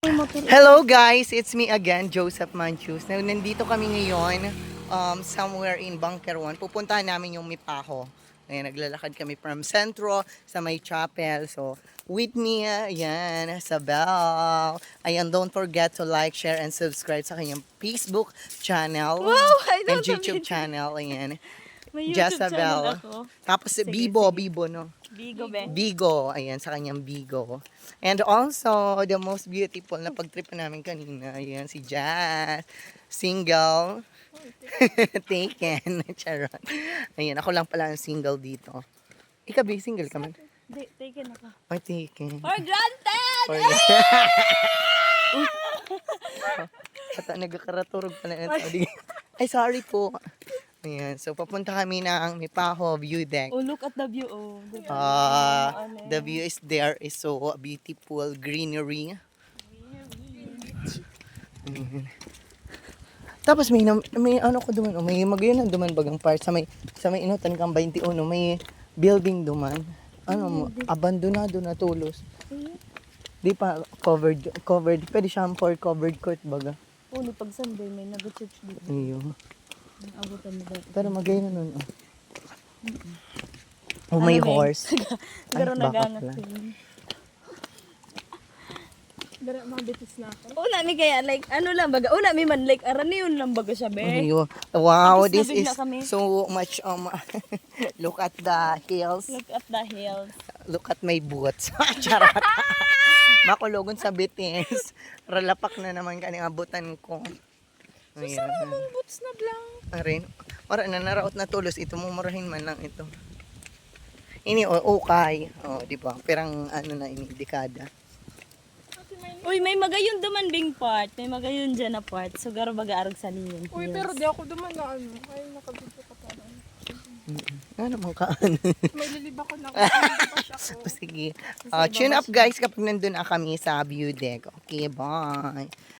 Hello guys, it's me again, Joseph Manchus. Nandito kami ngayon somewhere in Bunker 1. Pupuntahan namin yung Mipaho. Ayan, naglalakad kami from Centro sa may chapel. So, with me, ayan, Sabel. Ayan, don't forget to like, share, and subscribe sa kanyang Facebook channel Wow, I and don't YouTube know. channel. Ayan, May YouTube channel Jezabel. ako. Tapos Sige, Bibo, no? Bigo, be. Bigo, ayan, sa kanyang Bigo. And also, the most beautiful na pagtrip namin kanina, ayan, si Jazz, single, taken, charot. Ayan, ako lang pala ang single dito. Ikaw, ba, single ka man? Di, taken ako. Ay, taken. For granted! For Ata, nagkakaraturog pala ng tao. Ay, sorry po. Ayan, so papunta kami ng Mipaho View Deck. Oh, look at the view, oh. Diba? The view is there is so beautiful greenery. Ayan. Tapos may ano ko duman, may magayon duman bagang part sa may inutan kang 21, may building duman. Ano mo, abandonado na tulos. Di pa covered. Pwede siyang for covered court baga. Oh, no, pag Sunday, may nag-church dito. Ayun. Abutan mo ba? Pero magayon na nun. Oh, may Ano, horse. Garo baka nagangat pala. din. Dara mga bitis na ako. Una, mi kaya, like, ano lang baga? Una, mi man, like, arani yun lang baga siya, be. Ayun. Wow, Tapos this is nabigla kami. so much look at the hills. Look at the hills. Look at my boots. Charot. Makulogon sa bitis. Ralapak na naman kaning abutan ko. Ayan. Ang boots na blank. Arin. Ora na naraot na tulos ito mo murahin man lang ito. Ini okay. Oh, di ba? Perang ano na ini dekada. Uy, may magayon duman bing part. May magayon dyan na part. So, garo baga arag sa niyon. Uy, pero di ako duman na ano. Ay, nakabito ka pa lang. Ano man ka ano? May lilib ako na pa siya ko. Sige. Tune up guys kapag nandun na kami sa view deck. Okay, bye.